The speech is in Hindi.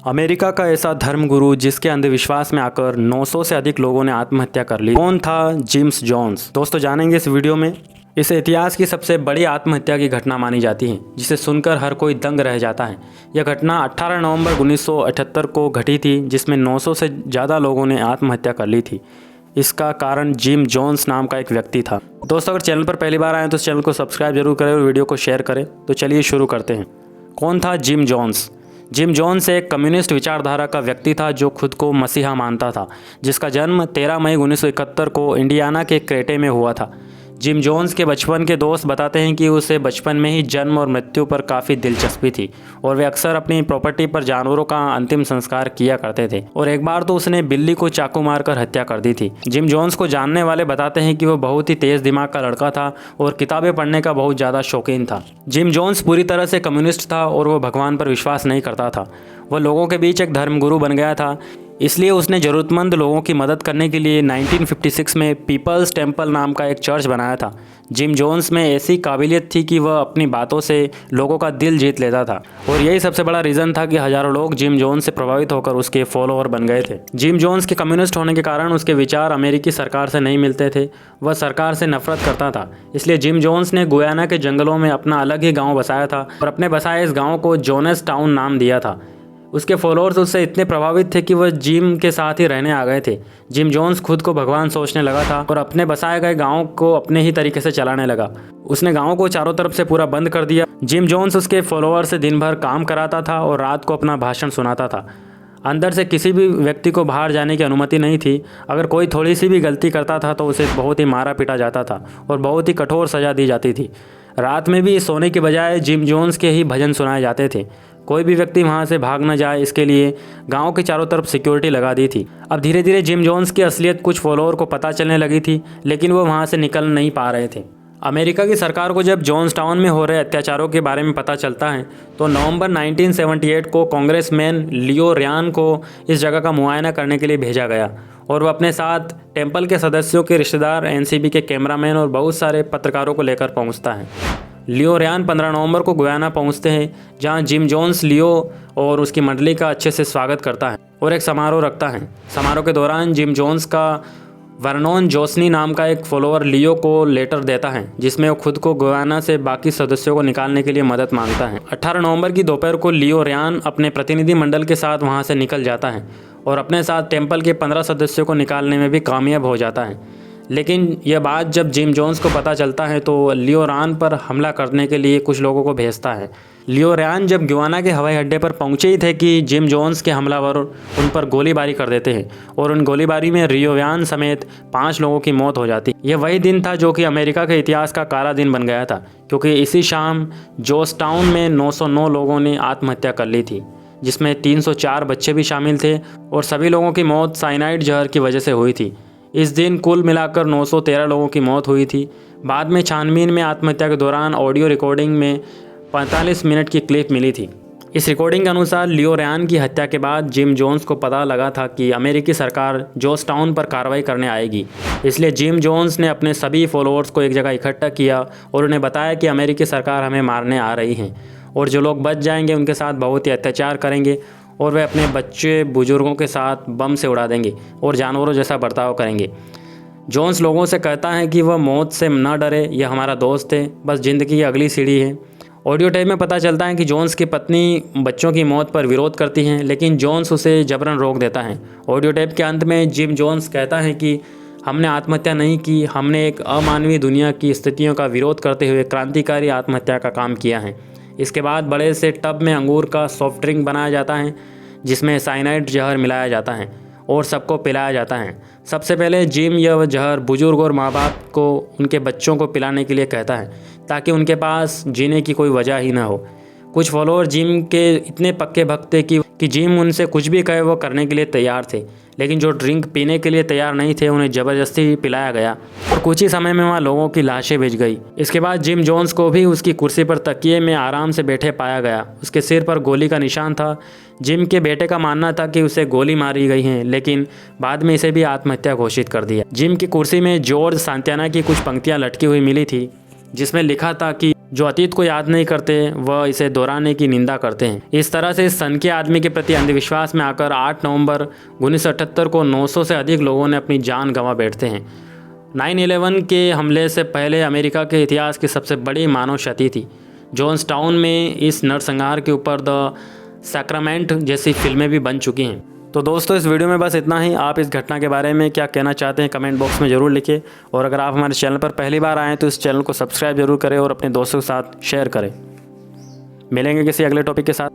अमेरिका का ऐसा धर्मगुरु जिसके अंधविश्वास में आकर 900 से अधिक लोगों ने आत्महत्या कर ली, कौन था जिम जोन्स। दोस्तों जानेंगे इस वीडियो में। इस इतिहास की सबसे बड़ी आत्महत्या की घटना मानी जाती है, जिसे सुनकर हर कोई दंग रह जाता है। यह घटना 18 नवंबर 1978 को घटी थी, जिसमें 900 से ज़्यादा लोगों ने आत्महत्या कर ली थी। इसका कारण जिम जोन्स नाम का एक व्यक्ति था। दोस्तों अगर चैनल पर पहली बार आए तो इस चैनल को सब्सक्राइब जरूर करें और वीडियो को शेयर करें। तो चलिए शुरू करते हैं। कौन था जिम जोन्स। जिम जोन्स एक कम्युनिस्ट विचारधारा का व्यक्ति था जो खुद को मसीहा मानता था, जिसका जन्म 13 मई 1971 को इंडियाना के क्रेटे में हुआ था। जिम जोन्स के बचपन के दोस्त बताते हैं कि उसे बचपन में ही जन्म और मृत्यु पर काफ़ी दिलचस्पी थी और वे अक्सर अपनी प्रॉपर्टी पर जानवरों का अंतिम संस्कार किया करते थे। और एक बार तो उसने बिल्ली को चाकू मारकर हत्या कर दी थी। जिम जोन्स को जानने वाले बताते हैं कि वह बहुत ही तेज दिमाग का लड़का था और किताबें पढ़ने का बहुत ज़्यादा शौकीन था। जिम जोन्स पूरी तरह से कम्युनिस्ट था और वह भगवान पर विश्वास नहीं करता था। वह लोगों के बीच एक धर्मगुरु बन गया था, इसलिए उसने ज़रूरतमंद लोगों की मदद करने के लिए 1956 में पीपल्स टेम्पल नाम का एक चर्च बनाया था। जिम जोन्स में ऐसी काबिलियत थी कि वह अपनी बातों से लोगों का दिल जीत लेता था और यही सबसे बड़ा रीज़न था कि हज़ारों लोग जिम जोन्स से प्रभावित होकर उसके फॉलोअर बन गए थे। जिम जोन्स के कम्युनिस्ट होने के कारण उसके विचार अमेरिकी सरकार से नहीं मिलते थे। वह सरकार से नफरत करता था, इसलिए जिम जोन्स ने गुयाना के जंगलों में अपना अलग ही गाँव बसाया था और अपने बसाए इस गाँव को जोनेस टाउन नाम दिया था। उसके फॉलोअर्स उससे इतने प्रभावित थे कि वह जिम के साथ ही रहने आ गए थे। जिम जोन्स खुद को भगवान सोचने लगा था और अपने बसाए गए गांव को अपने ही तरीके से चलाने लगा। उसने गांव को चारों तरफ से पूरा बंद कर दिया। जिम जोन्स उसके फॉलोअर्स से दिन भर काम कराता था और रात को अपना भाषण सुनाता था। अंदर से किसी भी व्यक्ति को बाहर जाने की अनुमति नहीं थी। अगर कोई थोड़ी सी भी गलती करता था तो उसे बहुत ही मारा पीटा जाता था और बहुत ही कठोर सज़ा दी जाती थी। रात में भी सोने के बजाय जिम जोन्स के ही भजन सुनाए जाते थे। कोई भी व्यक्ति वहां से भाग न जाए, इसके लिए गांव के चारों तरफ सिक्योरिटी लगा दी थी। अब धीरे धीरे जिम जोन्स की असलियत कुछ फॉलोअर को पता चलने लगी थी, लेकिन वो वहां से निकल नहीं पा रहे थे। अमेरिका की सरकार को जब जोन्स टाउन में हो रहे अत्याचारों के बारे में पता चलता है तो नवंबर 1978 को कांग्रेसमैन लियो रयान को इस जगह का मुआयना करने के लिए भेजा गया और वह अपने साथ टेम्पल के सदस्यों के रिश्तेदार, एनसीबी के कैमरामैन और बहुत सारे पत्रकारों को लेकर पहुंचता है। लियो रयान 15 नवंबर को गुयाना पहुंचते हैं, जहां जिम जोन्स लियो और उसकी मंडली का अच्छे से स्वागत करता है और एक समारोह रखता है। समारोह के दौरान जिम जोन्स का वर्नोन जोस्नी नाम का एक फॉलोअर लियो को लेटर देता है, जिसमें वो खुद को गुयाना से बाकी सदस्यों को निकालने के लिए मदद मांगता है। 18 नवंबर की दोपहर को लियो रयान अपने प्रतिनिधि मंडल के साथ वहां से निकल जाता है और अपने साथ टेम्पल के 15 सदस्यों को निकालने में भी कामयाब हो जाता है। लेकिन यह बात जब जिम जोन्स को पता चलता है तो लियो रयान पर हमला करने के लिए कुछ लोगों को भेजता है। लियो रयान जब गुयाना के हवाई अड्डे पर पहुंचे ही थे कि जिम जोन्स के हमलावर उन पर गोलीबारी कर देते हैं और उन गोलीबारी में लियो रयान समेत 5 लोगों की मौत हो जाती। यह वही दिन था जो कि अमेरिका के इतिहास का काला दिन बन गया था, क्योंकि इसी शाम जोस टाउन में 909 लोगों ने आत्महत्या कर ली थी, जिसमें 304 बच्चे भी शामिल थे और सभी लोगों की मौत साइनाइड जहर की वजह से हुई थी। इस दिन कुल मिलाकर 913 लोगों की मौत हुई थी। बाद में छानबीन में आत्महत्या के दौरान ऑडियो रिकॉर्डिंग में 45 मिनट की क्लिप मिली थी। इस रिकॉर्डिंग के अनुसार लियो रयान की हत्या के बाद जिम जोन्स को पता लगा था कि अमेरिकी सरकार जोस टाउन पर कार्रवाई करने आएगी, इसलिए जिम जोन्स ने अपने सभी फॉलोअर्स को एक जगह इकट्ठा किया और उन्हें बताया कि अमेरिकी सरकार हमें मारने आ रही है और जो लोग बच जाएंगे उनके साथ बहुत ही अत्याचार करेंगे और वे अपने बच्चे बुजुर्गों के साथ बम से उड़ा देंगे और जानवरों जैसा बर्ताव करेंगे। जोन्स लोगों से कहता है कि वह मौत से न डरे, यह हमारा दोस्त है, बस ज़िंदगी की अगली सीढ़ी है। ऑडियो टेप में पता चलता है कि जोन्स की पत्नी बच्चों की मौत पर विरोध करती हैं, लेकिन जोन्स उसे जबरन रोक देता है। ऑडियो टेप के अंत में जिम जोन्स कहता है कि हमने आत्महत्या नहीं की, हमने एक अमानवीय दुनिया की स्थितियों का विरोध करते हुए क्रांतिकारी आत्महत्या का काम किया है। इसके बाद बड़े से टब में अंगूर का सॉफ्ट ड्रिंक बनाया जाता है, जिसमें साइनाइड जहर मिलाया जाता है और सबको पिलाया जाता है। सबसे पहले जिम यह जहर बुजुर्ग और माँ बाप को उनके बच्चों को पिलाने के लिए कहता है, ताकि उनके पास जीने की कोई वजह ही ना हो। कुछ फॉलोअर जिम के इतने पक्के भक्त थे कि जिम उनसे कुछ भी कहे वो करने के लिए तैयार थे, लेकिन जो ड्रिंक पीने के लिए तैयार नहीं थे उन्हें ज़बरदस्ती पिलाया गया और कुछ ही समय में वहाँ लोगों की लाशें बिछ गई। इसके बाद जिम जोन्स को भी उसकी कुर्सी पर तकिए में आराम से बैठे पाया गया। उसके सिर पर गोली का निशान था। जिम के बेटे का मानना था कि उसे गोली मारी गई है, लेकिन बाद में इसे भी आत्महत्या घोषित कर दिया। जिम की कुर्सी में जॉर्ज सांतियाना की कुछ पंक्तियाँ लटकी हुई मिली थी, जिसमें लिखा था कि जो अतीत को याद नहीं करते वह इसे दोहराने की निंदा करते हैं। इस तरह से इस सन के आदमी के प्रति अंधविश्वास में आकर 8 नवंबर 1978 को 900 से अधिक लोगों ने अपनी जान गंवा बैठते हैं। 9/11 के हमले से पहले अमेरिका के इतिहास की सबसे बड़ी मानव क्षति थी। जॉन्सटाउन में इस नरसंहार के ऊपर द सैक्रामेंट जैसी फिल्में भी बन चुकी हैं। तो दोस्तों, इस वीडियो में बस इतना ही। आप इस घटना के बारे में क्या कहना चाहते हैं कमेंट बॉक्स में ज़रूर लिखिए, और अगर आप हमारे चैनल पर पहली बार आएँ तो इस चैनल को सब्सक्राइब जरूर करें और अपने दोस्तों के साथ शेयर करें। मिलेंगे किसी अगले टॉपिक के साथ।